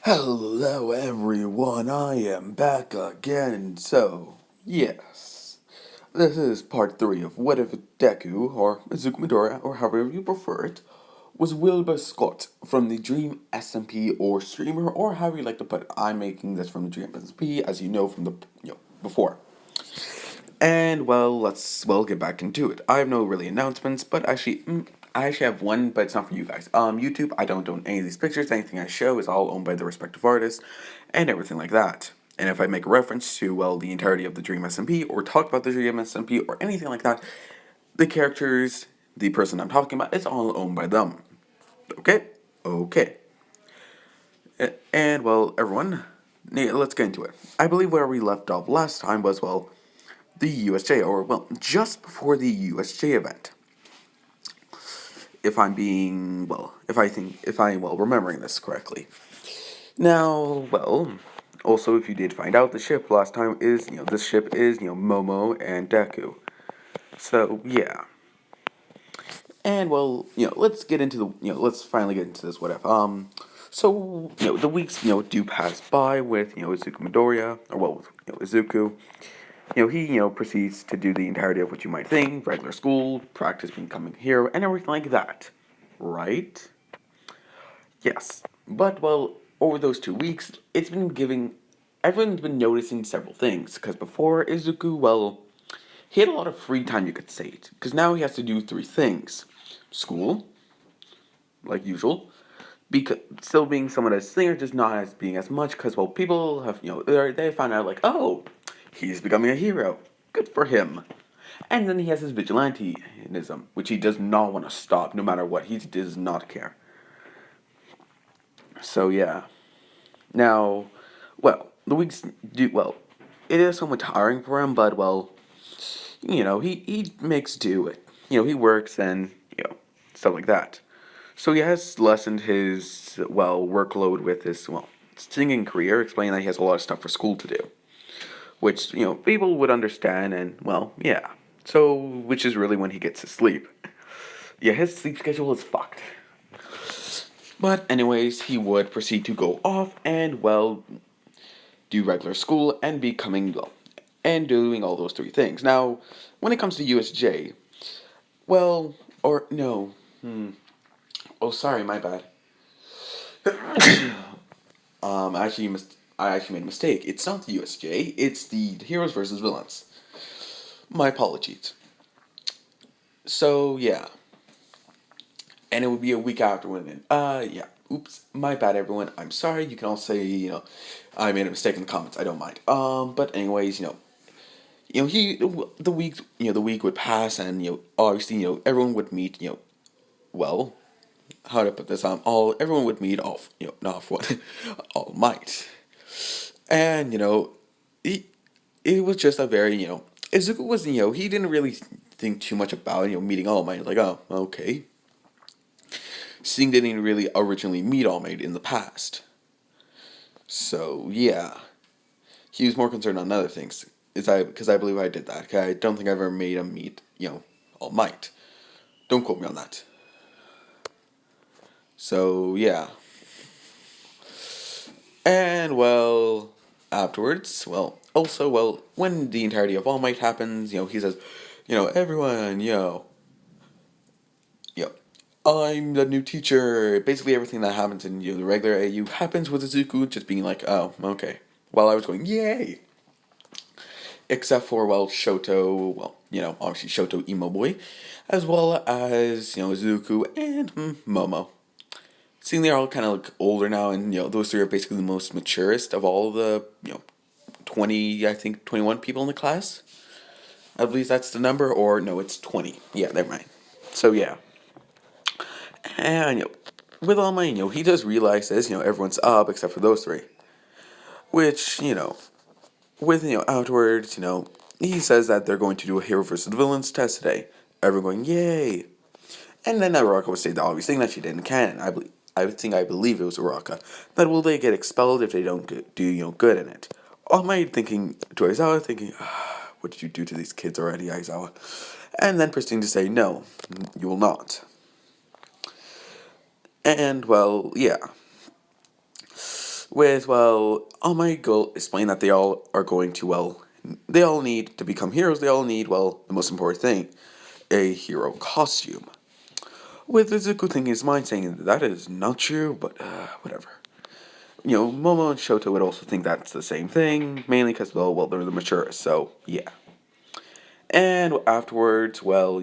Hello everyone, I am back again. Yes, this is part 3 of What If Deku, or Izuku Midoriya, or however you prefer it, was Wilbur Scott from the Dream SMP or streamer, or however you like to put it. I'm making this from the Dream SMP, as you know from the before. And let's get back into it. I have no really announcements, but I actually have one, but it's not for you guys. YouTube, I don't own any of these pictures. Anything I show is all owned by the respective artists, and everything like that. And if I make a reference to the entirety of the Dream SMP, or talk about the Dream SMP, or anything like that, the characters, the person I'm talking about, it's all owned by them. Okay, okay. And everyone, let's get into it. I believe where we left off last time was the USJ, or just before the USJ event. If I'm being if I remembering this correctly. Now, also if you did find out, the ship last time is this ship is Momo and Deku. So yeah, and let's get into the let's finally get into this. What if so the weeks do pass by with Izuku Midoriya, or Izuku. He, proceeds to do the entirety of what you might think, regular school, practice becoming a hero, and everything like that. Right? Yes. But, over those 2 weeks, everyone's been noticing several things. Because before Izuku, he had a lot of free time, you could say it. Because now he has to do 3 things: school, like usual, because still being someone as singer, just not as being as much, because people have they found out like, oh, he's becoming a hero, good for him. And then he has his vigilanteism, which he does not want to stop, no matter what. He does not care. So yeah. Now, the weeks do It is somewhat tiring for him, but he makes do it. He works and stuff like that. So he has lessened his workload with his singing career, explaining that he has a lot of stuff for school to do, which people would understand, and yeah. So which is really when he gets to sleep. Yeah, his sleep schedule is fucked. But anyways, he would proceed to go off and do regular school and becoming and doing all those 3 things. Now, when it comes to USJ, or no, oh sorry, my bad. I actually made a mistake. It's not the USJ. It's the Heroes versus Villains. My apologies. So yeah, and it would be a week after when. Yeah. Oops, my bad, everyone. I'm sorry. You can all say I made a mistake in the comments. I don't mind. But anyways, he the week would pass, and obviously everyone would meet well how to put this all everyone would meet off not for what All Might, and it was just a very Izuku was he didn't really think too much about meeting All Might, like, oh, okay, seeing that he didn't really originally meet All Might in the past. So yeah, he was more concerned on other things. Because I believe I did that. Okay, I don't think I ever made him meet All Might. Don't quote me on that. So yeah, and afterwards, also when the entirety of All Might happens, he says, everyone, yo, I'm the new teacher. Basically, everything that happens in the regular AU happens with Izuku just being like, oh, okay. While I was going, yay, except for Shoto, obviously Shoto emo boy, as well as Izuku and Momo. Seeing they're all kind of like older now, and those 3 are basically the most maturest of all the 20, I think 21 people in the class. I believe that's the number, or no, it's 20. Yeah, never mind. So yeah, and with All Might, he does realize this. Everyone's up except for those 3, which with outwards, he says that they're going to do a hero versus villains test today. Everyone going, yay! And then Uraka would say the obvious thing that she didn't can. I believe it was Uraka. That will they get expelled if they don't do good in it? All Might thinking to Aizawa, thinking, what did you do to these kids already, Aizawa? And then proceeding to say, no, you will not. And yeah. With, All Might go explain that they all are going to, they all need to become heroes. They all need, the most important thing, a hero costume. With Izuku thinking in his mind saying that is not true, but whatever. Momo and Shoto would also think that's the same thing, mainly because, they're the mature, so yeah. And afterwards, how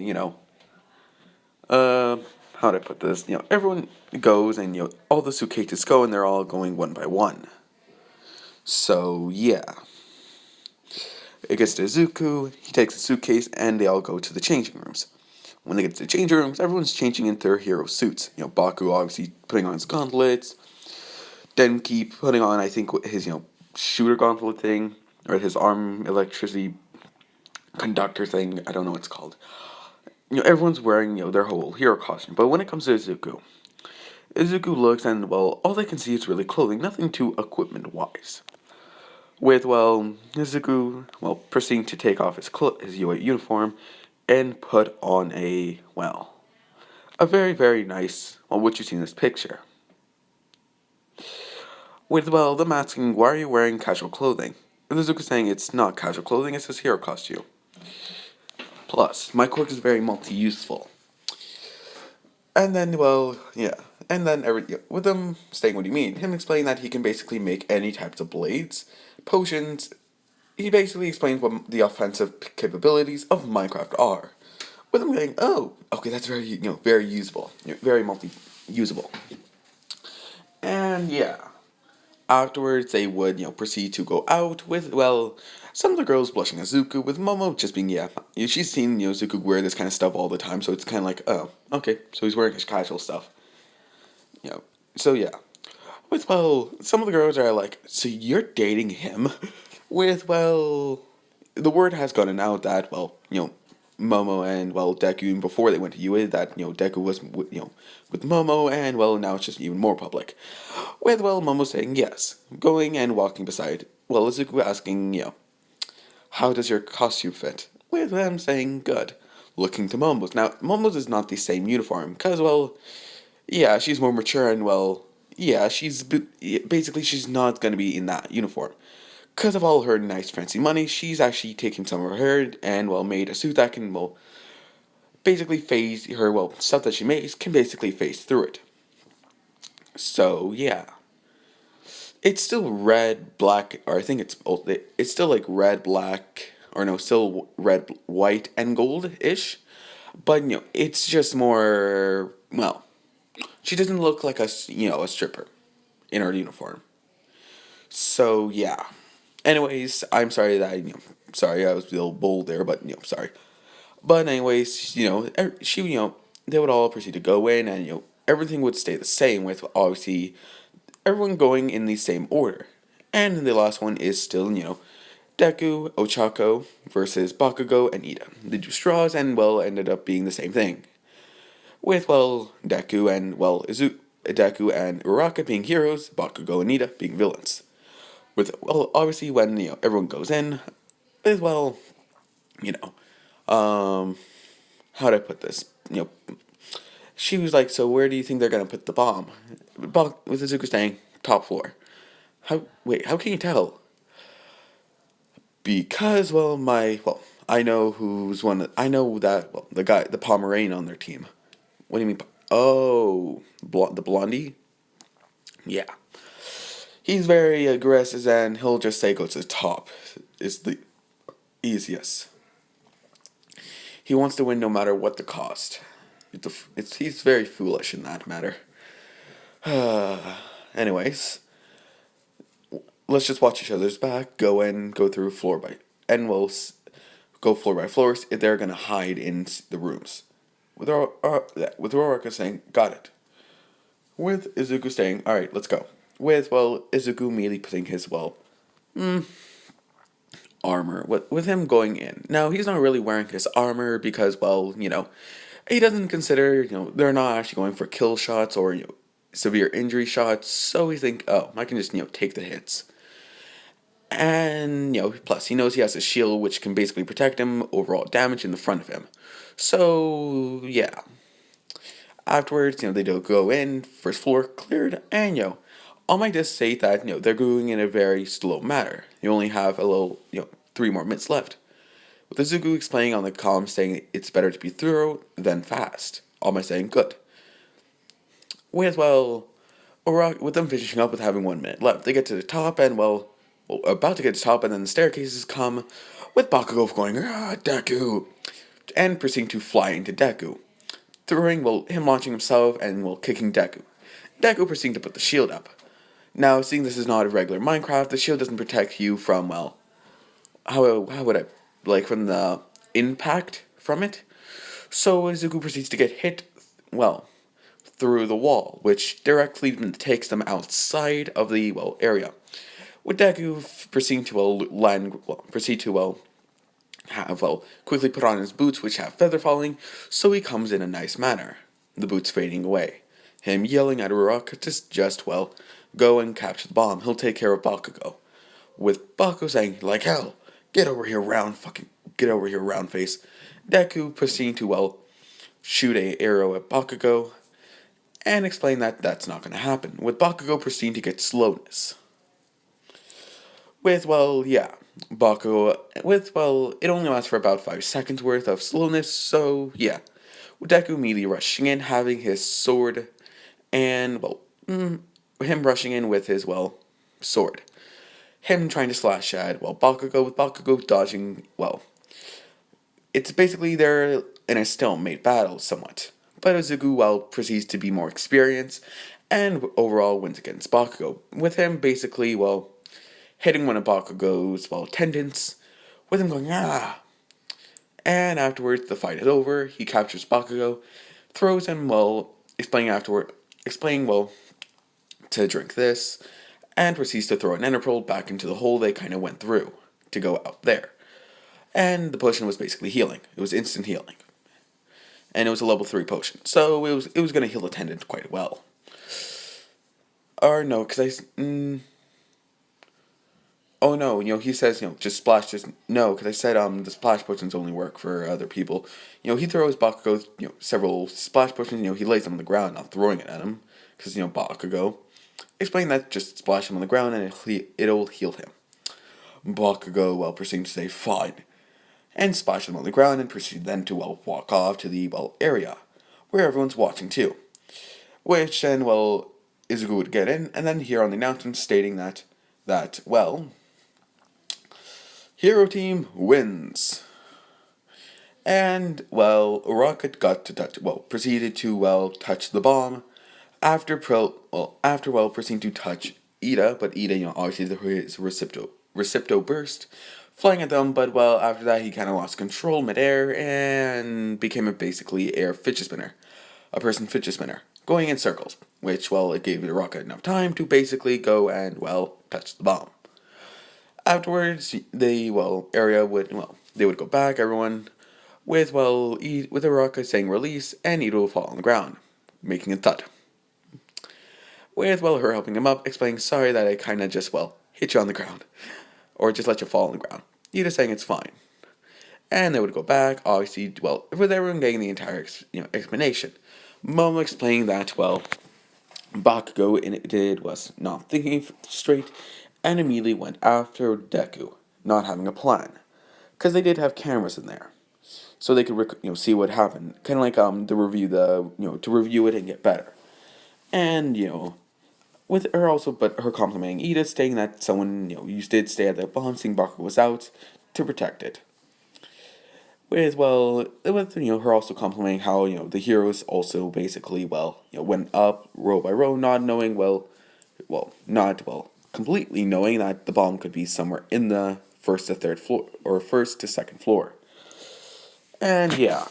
do I put this? Everyone goes and, all the suitcases go and they're all going one by one. So, yeah. It gets to Izuku, he takes the suitcase, and they all go to the changing rooms. When they get to the changing rooms, everyone's changing into their hero suits. Baku obviously putting on his gauntlets, Denki putting on, I think, his, shooter gauntlet thing, or his arm electricity conductor thing, I don't know what it's called. Everyone's wearing, their whole hero costume. But when it comes to Izuku looks and, all they can see is really clothing, nothing too equipment-wise. With, Izuku, proceeding to take off his UA uniform and put on a very, very nice, what you see in this picture. With, them asking, why are you wearing casual clothing? And Izuku saying it's not casual clothing, it's his hero costume. Plus, my quirk is very multi-useful. And then, and then with him saying what do you mean, him explaining that he can basically make any types of blades, potions. He basically explains what the offensive capabilities of Minecraft are. With him going, oh, okay, that's very, very usable, very multi-usable. And yeah, afterwards they would, proceed to go out with, some of the girls blushing at Izuku, with Momo just being, she's seen, Izuku wear this kind of stuff all the time, so it's kind of like, oh, okay, so he's wearing his casual stuff. So yeah. With, some of the girls are like, so you're dating him? With, the word has gotten out that, Momo and, Deku, before they went to UA, that, Deku was, with Momo, and, now it's just even more public. With, Momo saying yes, going and walking beside, Izuku asking, how does your costume fit? With them saying good, looking to Momo's. Now, Momo's is not the same uniform, because, yeah, she's more mature and, yeah, basically she's not going to be in that uniform. Because of all her nice fancy money, she's actually taken some of her and, made a suit that can, basically phase her, stuff that she makes can basically phase through it. So, yeah. It's still red, black, or I think it's still like red, black, or no, still red, white, and gold-ish. But, it's just more, she doesn't look like a stripper in her uniform. So, yeah. Anyways, I'm sorry that sorry I was a little bold there, but sorry. But anyways, she they would all proceed to go in, and everything would stay the same with obviously everyone going in the same order. And the last one is still Deku, Ochako versus Bakugo and Ida. They do straws and ended up being the same thing. With Deku and Deku and Uraka being heroes, Bakugo and Ida being villains. With obviously when everyone goes in, as you know, how do I put this? She was like, so where do you think they're gonna put the bomb? With Izuku saying top floor. How can you tell? Because I know I know that the guy, the Pomeranian on their team. What do you mean? Oh, the blondie. Yeah, he's very aggressive and he'll just say go to the top. It's the easiest. He wants to win no matter what the cost. He's very foolish in that matter. Anyways, let's just watch each other's back. Go through floor by, and we'll go floor by floor. If they're gonna hide in the rooms, with Roraka saying, "Got it." With Izuku saying, "All right, let's go." With Izuku immediately putting his armor. With him going in. Now he's not really wearing his armor because he doesn't consider they're not actually going for kill shots or severe injury shots. So he think, oh, I can just take the hits. And, plus he knows he has a shield which can basically protect him overall damage in the front of him. So, yeah. Afterwards, they do go in, first floor cleared, and, All might just state that they're going in a very slow manner. You only have a little 3 more minutes left. With Izuku explaining on the comm saying it's better to be thorough than fast. All might saying good. With with them finishing up with having 1 minute left, they get to the top and about to get to the top, and then the staircases come with Bakugo going Deku, and proceeding to fly into Deku, throwing him launching himself and kicking Deku. Deku proceeding to put the shield up. Now, seeing this is not a regular Minecraft, the shield doesn't protect you from how would I from the impact from it. So Izuku proceeds to get hit through the wall, which directly takes them outside of the area. With Deku proceeding to proceed to have quickly put on his boots, which have feather falling, so he comes in a nice manner. The boots fading away. Him yelling at Uraraka to just go and capture the bomb. He'll take care of Bakugo. With Bakugo saying like hell, get over here, round face. Deku proceeding to shoot a arrow at Bakugo, and explain that that's not going to happen, with Bakugo proceeding to get slowness. Bakugo, it only lasts for about 5 seconds worth of slowness, so yeah. With Deku immediately rushing in, having his sword, and, him rushing in with his, sword. Him trying to slash at, Bakugo, with Bakugo dodging, it's basically they're in a stalemate battle somewhat. But Izuku, proceeds to be more experienced, and overall wins against Bakugo, with him basically, hitting one of Bakugo's, tendons, with him going, ah! And afterwards, the fight is over, he captures Bakugo, throws him, explaining, to drink this, and proceeds to throw an ender pearl back into the hole they kind of went through, to go out there. And the potion was basically healing. It was instant healing. And it was a level 3 potion, so it was going to heal the tendon quite well. Or no, because oh no, he says, just splash, no, because I said, the splash potions only work for other people. He throws Bakugo, several splash potions, he lays them on the ground, not throwing it at him, because, Bakugo. Explain that, just splash him on the ground, and it'll heal him. Bakugo, proceeding to say, fine, and splash him on the ground, and proceed then to, walk off to the, area, where everyone's watching too. Which then, Izuku would get in, and then hear on the announcement stating that, Hero Team wins. And, Rocket got to proceeded to, touch the bomb, after proceeding to touch Ida, but Ida, obviously his Recipto burst, flying at them, but, after that he kind of lost control midair, and became basically a fidget spinner, going in circles, which, it gave the rocket enough time to basically go and, touch the bomb. Afterwards, the, area would, they would go back, everyone, with the rocket saying release, and Ida will fall on the ground, making a thud. With, her helping him up, explaining, sorry that I kind of just, hit you on the ground, or just let you fall on the ground. Ida saying it's fine. And they would go back, obviously, with everyone getting the entire, explanation. Momo explaining that, Bakugo was not thinking straight, and immediately went after Deku, not having a plan, because they did have cameras in there, so they could see what happened, kind of like to review it and get better, and with her also, but her complimenting Ida, stating that someone you did stay at the bomb, seeing Bakugo was out to protect it. With her also complimenting how the heroes also basically went up row by row, not knowing not completely knowing that the bomb could be somewhere in the first to third floor or first to second floor. And yeah,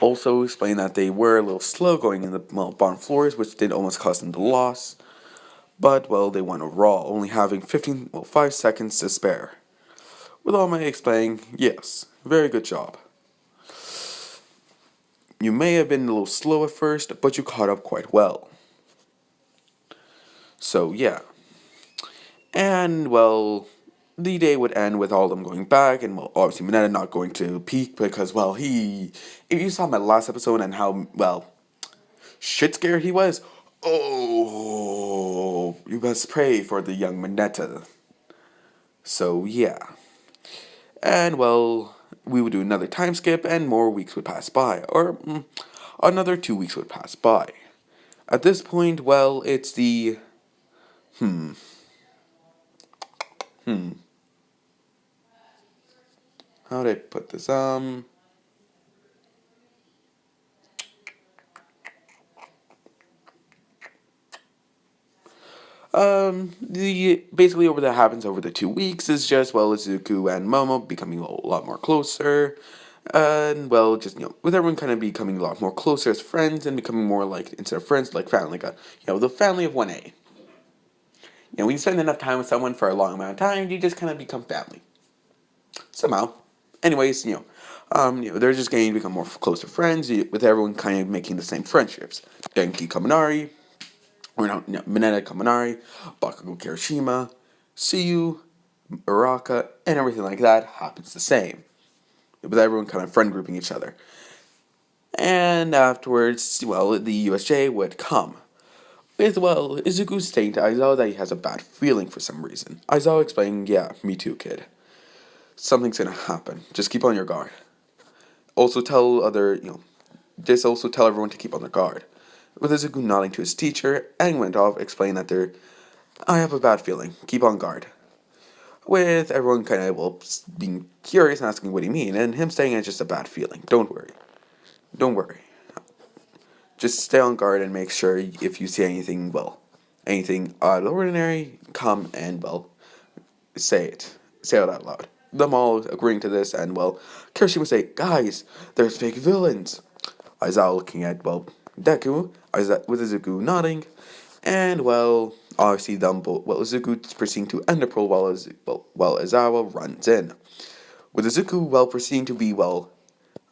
also explain that they were a little slow going in the bottom floors, which did almost cost them the loss. But they won overall, only having 5 seconds to spare. With all my explaining, yes, very good job. You may have been a little slow at first, but you caught up quite well. So yeah. And the day would end with all of them going back, and obviously Mineta not going to peak because if you saw my last episode and how shit scared he was, Oh, you must pray for the young Mineta. So, yeah. And, well, we would do another time skip, and more weeks would pass by. Or, another 2 weeks would pass by. At this point, well, it's the. How did I put this? The basically over that happens over the 2 weeks is just well Izuku and Momo becoming a lot more closer, and well just with everyone kind of becoming a lot more closer as friends and becoming more like instead of friends like family, like a the family of 1A. When you spend enough time with someone for a long amount of time, you just kind of become family somehow. Anyways, they're just getting to become more closer friends with everyone kind of making the same friendships. Denki Kaminari, or no, Mineta Kaminari, Bakugo Kirishima, Suyu, Uraka, and everything like that happens the same, with everyone kind of friend grouping each other. And afterwards, well, the USJ would come. With, well, Izuku saying to Aizawa that he has a bad feeling for some reason. Aizawa explaining, yeah, me too, kid. Something's gonna happen. Just keep on your guard. Also just also tell everyone to keep on their guard. With Izuku nodding to his teacher, Aang went off, explaining that I have a bad feeling. Keep on guard. With everyone kind of, being curious and asking what do you mean, and him saying it's just a bad feeling. Don't worry. Don't worry. Just stay on guard and make sure if you see anything, anything out of the ordinary, come and, say it. Say it out loud. Them all agreeing to this, and, Kirishima would say, guys, there's fake villains. Aizawa looking at, Deku, with Izuku nodding, and, obviously Izuku proceeding to end the pearl while Aizawa runs in. With Izuku, proceeding to be,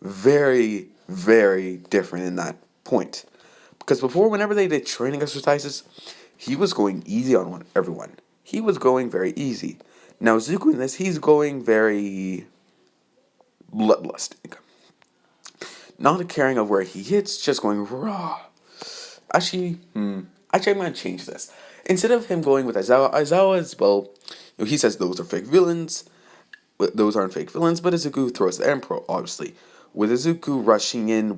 very, very different in that point. Because before, whenever they did training exercises, he was going easy on everyone. He was going very easy. Now, Izuku in this, he's going very bloodlusting. Not caring of where he hits, just going raw. Actually, I'm gonna change this. Instead of him going with Aizawa is, he says those are fake villains. Those aren't fake villains, but Izuku throws the Emperor, obviously. With Izuku rushing in,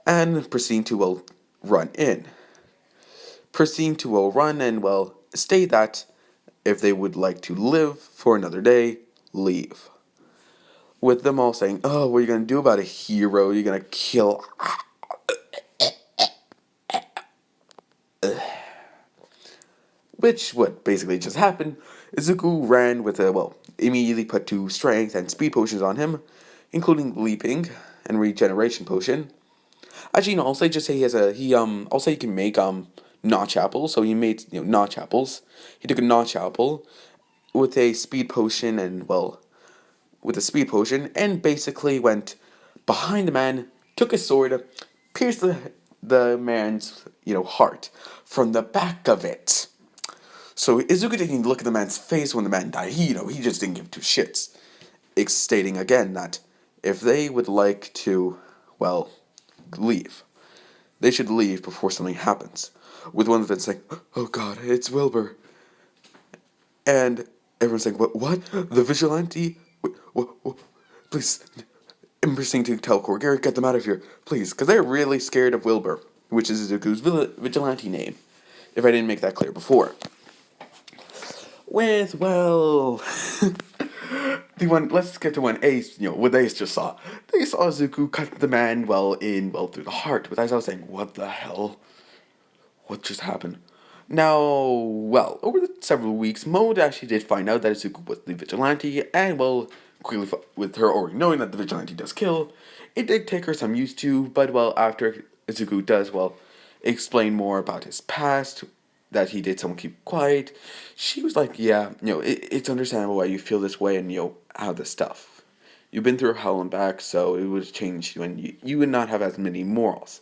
and proceeding to, run in. Proceeding to, run and, state that if they would like to live for another day, leave. With them all saying, oh, what are you going to do about a hero? You're going to kill. Which, what basically just happened, Izuku ran with immediately put 2 strength and speed potions on him, including leaping and regeneration potion. Actually, no, I'll say just say I'll say he can make, notch apples, so he made, notch apples. He took a notch apple with a speed potion with a speed potion, and basically went behind the man, took his sword, pierced the man's, heart from the back of it. So Izuku didn't look at the man's face when the man died. He just didn't give 2 shits. Stating again that if they would like to, leave, they should leave before something happens. With one of them saying, oh god, it's Wilbur. And everyone's saying, what? The vigilante? What? Please. I'm proceeding to tell Korgari, get them out of here, please. Because they're really scared of Wilbur, which is Izuku's vigilante name, if I didn't make that clear before. With, let's get to when Ace, what Ace just saw. They saw Izuku cut the man, through the heart, with Aizawa saying, what the hell? What just happened? Now, over the several weeks, Mode actually did find out that Izuku was the vigilante, and, quickly, with her already knowing that the vigilante does kill, it did take her some use to, but, after Izuku does, explain more about his past, that he did someone keep quiet, she was like, yeah, it's understandable why you feel this way and, how this stuff. You've been through hell and back, so it would change you, and you would not have as many morals.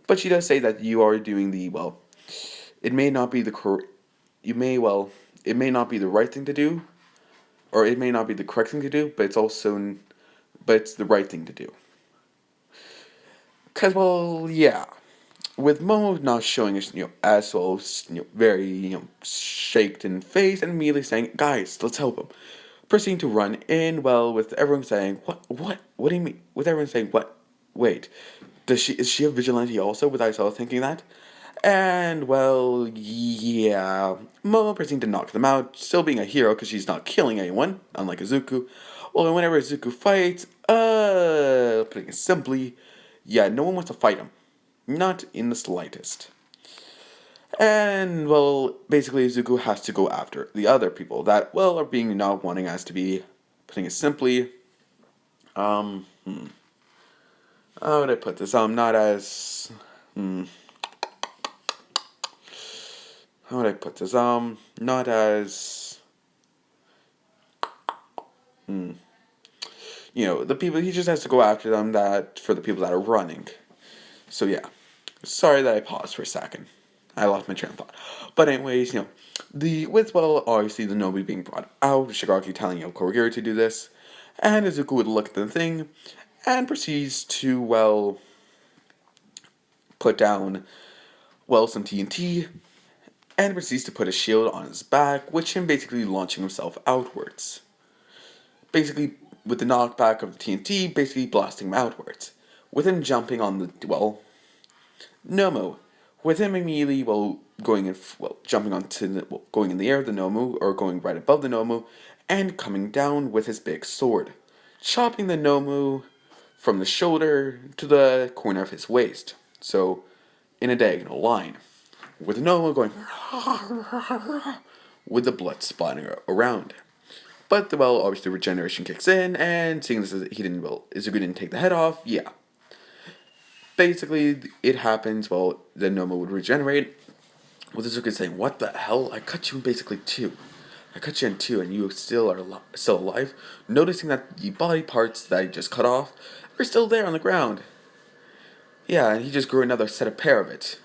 But she does say that you are doing it may not be it may not be the right thing to do, or it may not be the correct thing to do, but it's the right thing to do. Cause, yeah. with Momo not showing his, as well, very, shaked in face and immediately saying, guys, let's help him. Proceeding to run in, well, with everyone saying, what do you mean? With everyone saying, what? Wait, is she a vigilante also, with Aizawa thinking that? And, well, yeah, Momo proceeding to knock them out, still being a hero because she's not killing anyone, unlike Izuku. Well, whenever Izuku fights, putting it simply, yeah, no one wants to fight him. Not in the slightest. And, well, basically Izuku has to go after the other people that, well, are being not wanting us to be, putting it simply, how would I put this? Not as, how would I put this? Not as, the people, he just has to go after them that, for the people that are running. So yeah, sorry that I paused for a second. I lost my train of thought. But anyways, well, obviously the Nomu being brought out, Shigaraki telling Korogiri to do this, and Izuku would look at the thing, and proceeds to, well, put down, well, some TNT, and proceeds to put a shield on his back, which him basically launching himself outwards. Basically, with the knockback of the TNT, basically blasting him outwards. With him jumping on the, well, Nomu. With him immediately, well, jumping onto going in the air of the Nomu, or going right above the Nomu, and coming down with his big sword, chopping the Nomu from the shoulder to the corner of his waist. So, in a diagonal line, with the Nomu going with the blood splatting around. But well, obviously regeneration kicks in, and seeing this he didn't, well, Izuku didn't take the head off, yeah. Basically, it happens, well, the Nomu would regenerate, with Izuku saying, what the hell? I cut you in basically two. I cut you in two, and you still are still alive, noticing that the body parts that I just cut off are still there on the ground. Yeah, and he just grew another set of pair of it.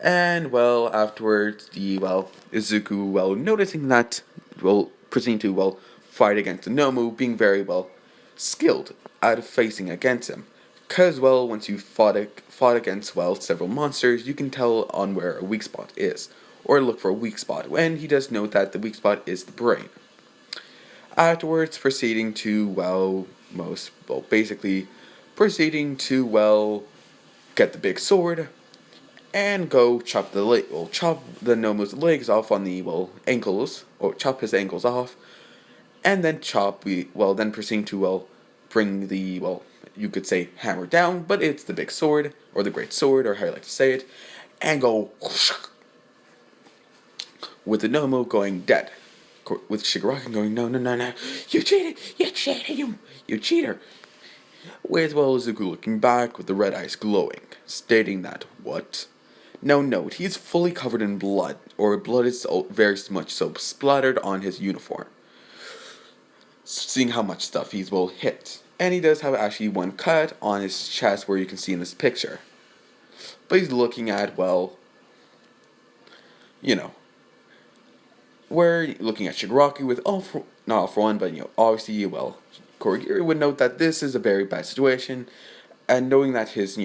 And, well, afterwards, Izuku, well, noticing that, well, proceeding to, well, fight against the Nomu, being very, well, skilled at facing against him. Because, well, once you fought against, well, several monsters, you can tell on where a weak spot is, or look for a weak spot, and he does note that the weak spot is the brain. Afterwards, proceeding to, well, basically, proceeding to, well, get the big sword, and go chop the Nomu's legs off on the, well, ankles, or chop his ankles off, and then then proceeding to, well, bring the, well, you could say hammer down, but it's the big sword, or the great sword, or how you like to say it, and go with the Nomu going dead. With Shigaraki going, no, you cheated, you cheater. With, well, Izuku looking back with the red eyes glowing, stating that, what? Now note, he is fully covered in blood, or blood is very much so splattered on his uniform. Seeing how much stuff he's, well, hit. And he does have actually one cut on his chest where you can see in this picture. But he's looking at, well, we're looking at Shigaraki with, not all for one, but, obviously, well, Korogiri would note that this is a very bad situation, and knowing that his,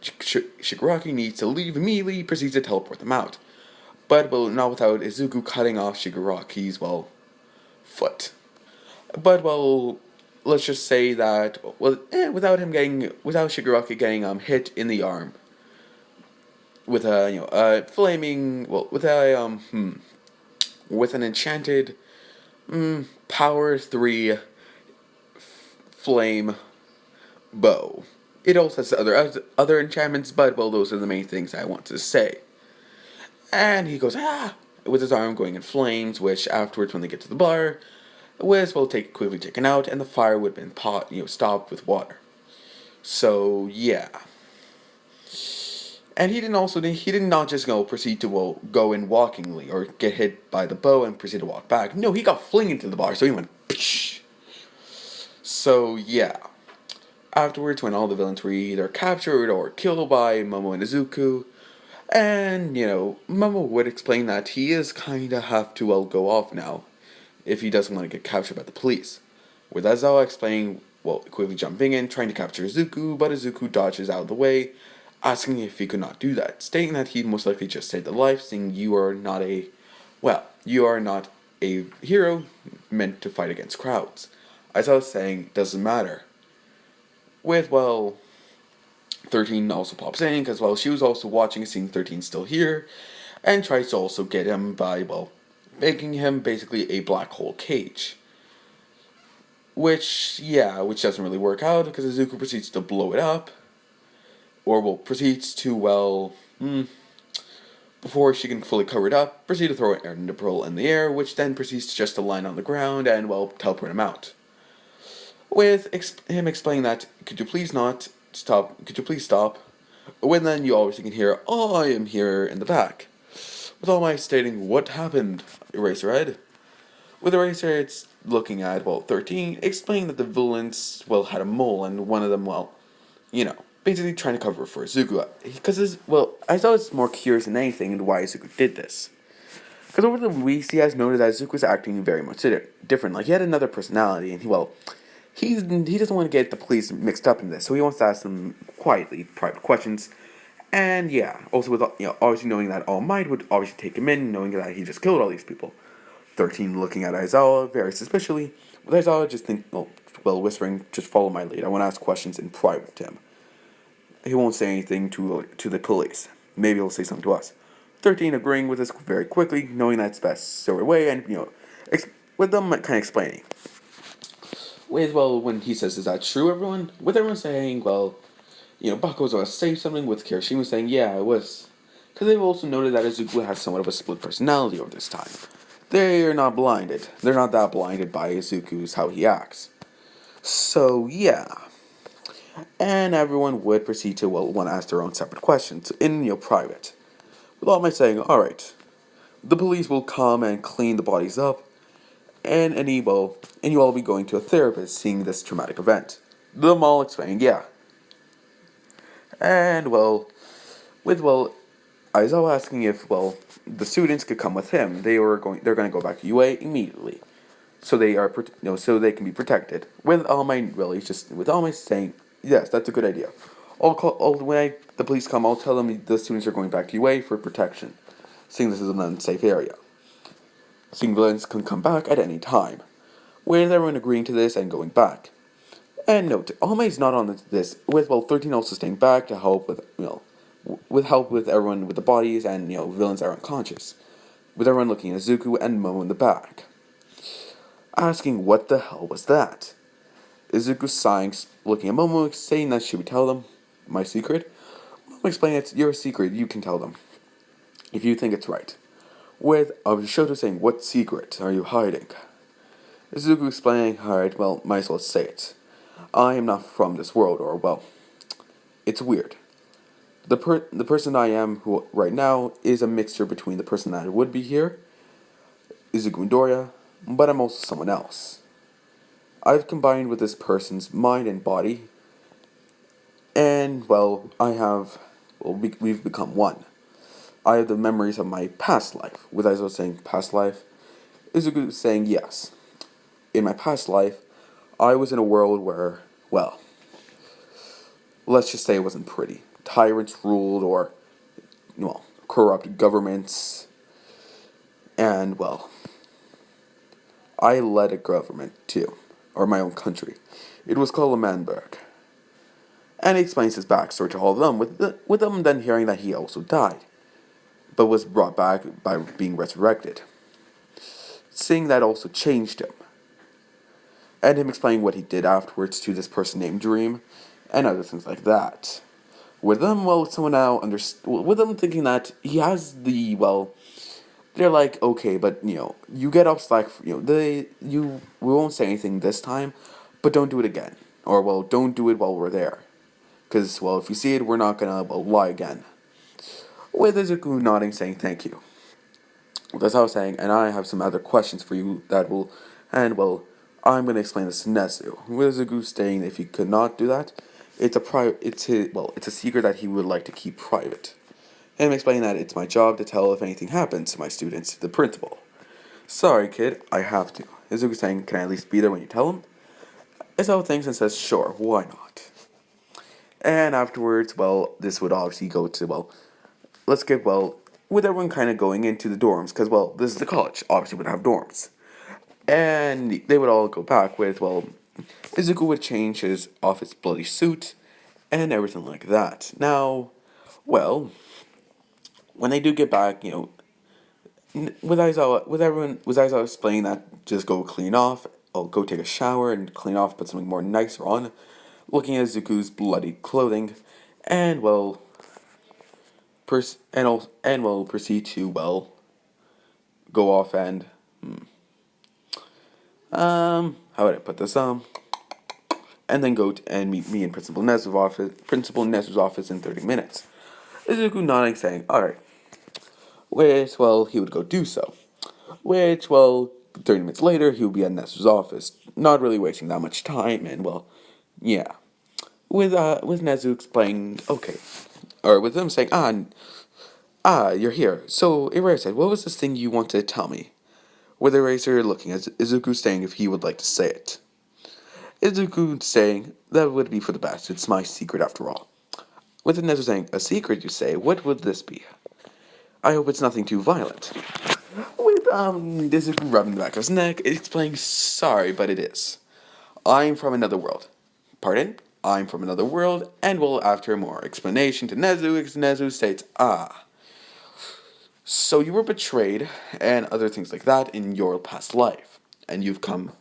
Shigaraki needs to leave immediately, he proceeds to teleport them out. But, well, not without Izuku cutting off Shigaraki's, well, foot. But, well, let's just say that, well, without Shigaraki getting, hit in the arm, with a, flaming, well, with an enchanted, power 3 flame bow. It also has other enchantments, but, well, those are the main things I want to say. And he goes, with his arm going in flames, which afterwards, when they get to the bar, was, well, quickly taken out, and the fire would have been stopped with water. So, yeah. And he did not just proceed to, well, go in walkingly, or get hit by the bow and proceed to walk back. No, he got flinged into the bar, so he went, psh. So, yeah. Afterwards, when all the villains were either captured or killed by Momo and Izuku, and, Momo would explain that he is kinda have to, well, go off now, if he doesn't want to get captured by the police. With Aizawa explaining, well, quickly jumping in, trying to capture Izuku, but Izuku dodges out of the way, asking if he could not do that, stating that he most likely just saved a life, saying you are not a, well, you are not a hero meant to fight against crowds. As I was saying, doesn't matter. With, well, 13 also pops in, because, well, she was also watching, seeing 13 still here, and tries to also get him by, well, making him basically a black hole cage. Which doesn't really work out, because Izuku proceeds to blow it up, or, well, proceeds to, well, before she can fully cover it up, proceed to throw an air pearl in the air, which then proceeds to just to land on the ground and, well, teleport him out. With him explaining that, could you please stop? When then you obviously can hear, oh, I am here in the back. With All Might stating, what happened, Eraserhead? With Eraserhead it's looking at, well, 13, explaining that the villains, well, had a mole, and one of them, well, basically trying to cover for Izuku. Because, I thought it's more curious than anything into why Izuku did this. Because over the weeks, he has noted that Izuku was acting very much different. Like, he had another personality, and he doesn't want to get the police mixed up in this, so he wants to ask them quietly, private questions. And also with obviously knowing that All Might would obviously take him in, knowing that he just killed all these people. 13 looking at Aizawa very suspiciously, with Aizawa just whispering, just follow my lead. I want to ask questions in private to him. He won't say anything to the police. Maybe he'll say something to us. 13 agreeing with this very quickly, knowing that's best so away, and with them kind of explaining. When he says, is that true, everyone? With everyone saying, Bako was going to say something, with Kirishima saying, yeah, it was. Because they've also noted that Izuku has somewhat of a split personality over this time. They are not blinded. They're not that blinded by Izuku's how he acts. So, and everyone would proceed to, want to ask their own separate questions in, private. With All Might saying, alright, the police will come and clean the bodies up, and you all will be going to a therapist seeing this traumatic event. Them all explaining, And, Aizawa asking if, the students could come with him. They're going to go back to UA immediately. So they are, so they can be protected. With All Might saying, yes, that's a good idea. When the police come, I'll tell them the students are going back to UA for protection, seeing this is an unsafe area. Seeing villains can come back at any time. With everyone agreeing to this and going back. And note, All Might's not on this, with 13 also staying back to help with help with everyone with the bodies and villains that are unconscious. With everyone looking at Izuku and Momo in the back. Asking what the hell was that? Izuku sighing, looking at Momo, saying that she would tell them my secret. Momo explaining it's your secret, you can tell them. If you think it's right. With Shoto saying, what secret are you hiding? Izuku explaining, alright, might as well say it. I am not from this world, or it's weird. The person I am who right now is a mixture between the person that would be here, Izuku and Doria, but I'm also someone else. I've combined with this person's mind and body, and we've become one. I have the memories of my past life. With Aizawa saying past life, Izuku saying yes. In my past life, I was in a world where, let's just say it wasn't pretty. Tyrants ruled, or, corrupt governments, and, I led a government too, or my own country. It was called Manberg. And he explains his backstory to all of them, with them then hearing that he also died, but was brought back by being resurrected. Seeing that also changed him. And him explaining what he did afterwards to this person named Dream, and other things like that. With them, someone now with them thinking that he has the, they're like, okay, but, you get off slack, we won't say anything this time, but don't do it again. Or, don't do it while we're there. Because, if you see it, we're not gonna, lie again. With Izuku nodding, saying thank you. That's how I was saying, and I have some other questions for you that will, and, I'm gonna explain this to Nezu. With Izuku saying if he could not do that, it's a secret that he would like to keep private. And I'm explaining that it's my job to tell if anything happens to my students to the principal. Sorry, kid, I have to. Izuku saying, can I at least be there when you tell him? Aizawa thinks and says, sure, why not? And afterwards, well, this would obviously go to, well, let's get, well, with everyone kind of going into the dorms, because, well, this is the college, obviously would have dorms. And they would all go back with, well, Izuku would change his off his bloody suit and everything like that. Now, well, when they do get back, with Aizawa explaining that just go clean off, or go take a shower and clean off, put something more nicer on, looking at Izuku's bloody clothing, and well, and will proceed to well go off and how would I put this and then and meet me in Principal Nezu's office in 30 minutes. Izuku nodding, saying, "All right," which well he would go do so. Which well 30 minutes later he would be at Nezu's office, not really wasting that much time, and well, yeah, with Nezu explaining, okay, or with them saying, you're here. So Eraser said, "What was this thing you wanted to tell me?" With Eraser looking at Izuku, saying if he would like to say it. Izuku saying, "That would be for the best. It's my secret after all." With Nezu saying, "A secret, you say? What would this be? I hope it's nothing too violent." With Izuku rubbing the back of his neck, explaining, "Sorry, but it is. I'm from another world." Pardon? "I'm from another world," and well, after more explanation to Nezu states, "So you were betrayed and other things like that in your past life, and you've come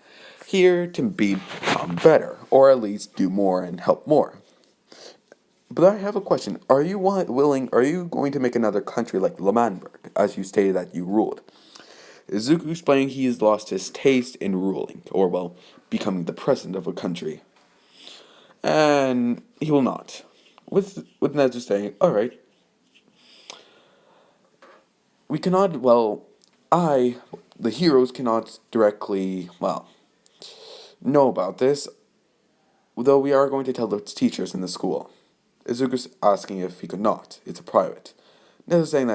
here to become better, or at least do more and help more. But I have a question. Are you are you going to make another country like Lamanberg, as you stated that you ruled?" Izuku explaining he has lost his taste in ruling, or well, becoming the president of a country. And he will not. With Nezu saying, "Alright, we cannot, well, the heroes cannot directly, well, know about this, though we are going to tell the teachers in the school." Izuku's asking if he could not. It's a private. Nezu saying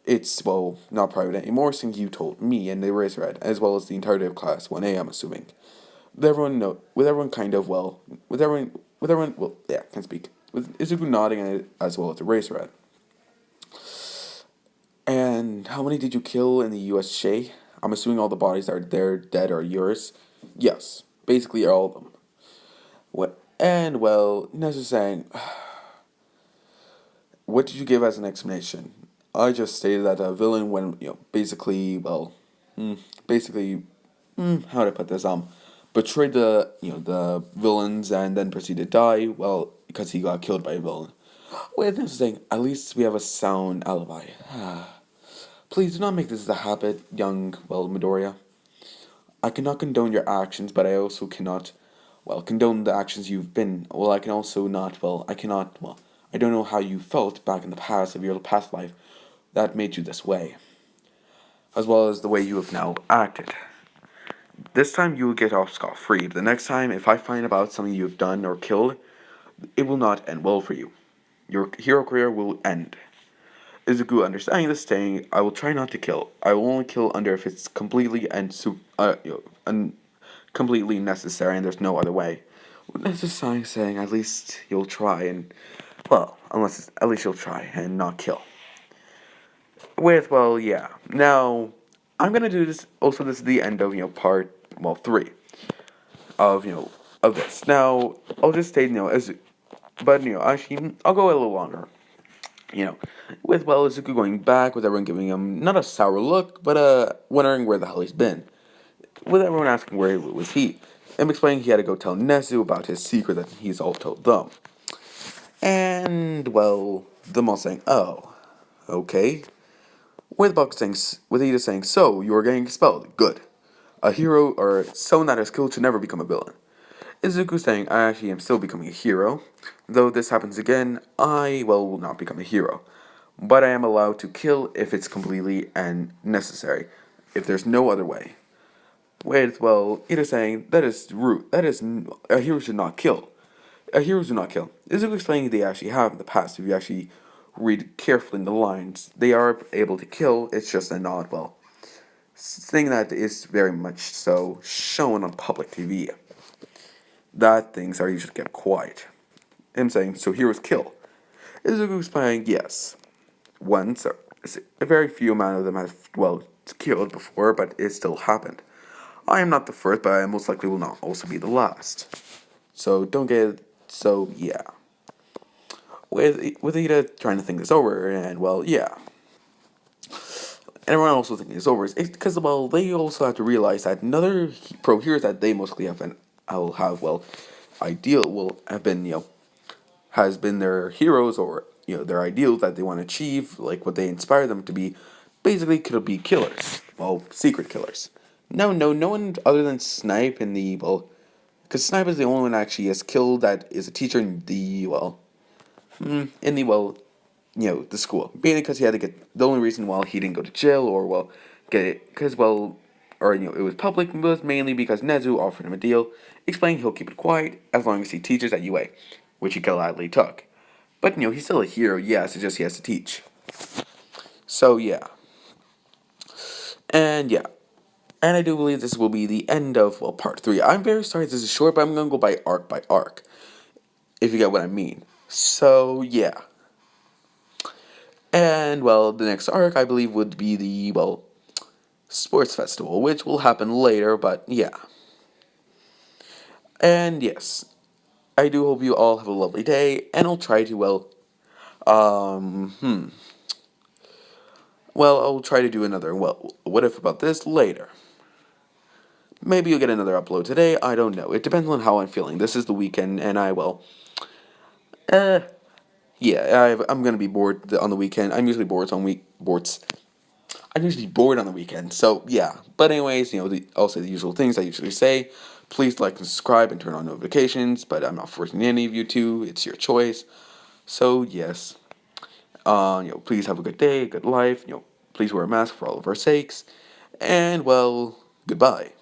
it's, well, not private anymore since you told me and the Eraserhead, as well as the entirety of Class 1A, I'm assuming. With everyone kind of, well, well, yeah, can't speak. With Izuku nodding at it as well as the Eraserhead. "And how many did you kill in the USJ? I'm assuming all the bodies that are there dead are yours." "Yes, basically all of them." And well, Nezu saying, "What did you give as an explanation?" "I just stated that a villain when, basically, well, basically, how to put this, betrayed the villains and then proceeded to die, well, because he got killed by a villain." With Nezu saying, "At least we have a sound alibi." "Please do not make this a habit, young, well, Midoriya. I cannot condone your actions, but I also cannot, well, condone the actions you've been. Well, I can also not, well, I cannot, well, I don't know how you felt back in the past of your past life that made you this way, as well as the way you have now acted. This time you will get off scot-free, but the next time, if I find about something you have done or killed, it will not end well for you. Your hero career will end." Izuku understanding this, saying, "I will try not to kill. I will only kill under if it's completely completely necessary and there's no other way." This is saying, "At least you'll try and, well, at least you'll try and not kill." Well, yeah. Now, I'm gonna do this. Also, this is the end of part 3 of of this. Now, I'll just state but actually, I'll go a little longer. With well Izuku going back, with everyone giving him not a sour look, but wondering where the hell he's been. With everyone asking where was he, and explaining he had to go tell Nezu about his secret that he's all told them. And well, them all saying, "Oh, okay." With Ida saying, "So you are getting expelled? Good. A hero or someone that is killed should never become a villain." Izuku saying, "I actually am still becoming a hero. Though this happens again, I, well, will not become a hero. But I am allowed to kill if it's completely and necessary, if there's no other way." Well, Ida saying, "That is rude. A hero should not kill. A hero should not kill." Izuku explaining they actually have in the past. If you actually read carefully in the lines, they are able to kill. It's just a not, well, thing that is very much so shown on public TV. That things are usually kept quiet. him saying, "So heroes kill." Izuku replying, "Yes. Once, a very few amount of them have, well, killed before, but it still happened. I am not the first, but I most likely will not also be the last. So don't get, so yeah." With Ida trying to think this over, and well, yeah. And everyone also thinking this over, is because, well, they also have to realize that another pro heroes that they mostly have, and will have, well, ideal, will have been, has been their heroes, or their ideals that they want to achieve, like what they inspire them to be, basically could be killers, well, secret killers. No one other than Snipe in the, well, because Snipe is the only one actually has killed that is a teacher in the, well, in the, well, the school, mainly because he had to get, the only reason why he didn't go to jail, or, well, get it because, well, or it was public, was mainly because Nezu offered him a deal explaining he'll keep it quiet as long as he teaches at UA, which he gladly took. But he's still a hero, yes, it's just he has to teach. So yeah. And yeah. And I do believe this will be the end of, well, part 3. I'm very sorry this is short, but I'm gonna go by arc. If you get what I mean. So yeah. And well, the next arc I believe would be the, well, sports festival, which will happen later, but yeah. And yes. I do hope you all have a lovely day, and I'll try to, well, I'll try to do another, well, what if about this later. Maybe you'll get another upload today, I don't know. It depends on how I'm feeling. This is the weekend, and I will. Yeah, I'm gonna be bored on the weekend. I'm usually bored on week boards. I'm usually bored on the weekend, so yeah. But anyways, I'll say the usual things I usually say. Please like and subscribe and turn on notifications, but I'm not forcing any of you to. It's your choice. So yes. Please have a good day, good life. Please wear a mask for all of our sakes. And well, goodbye.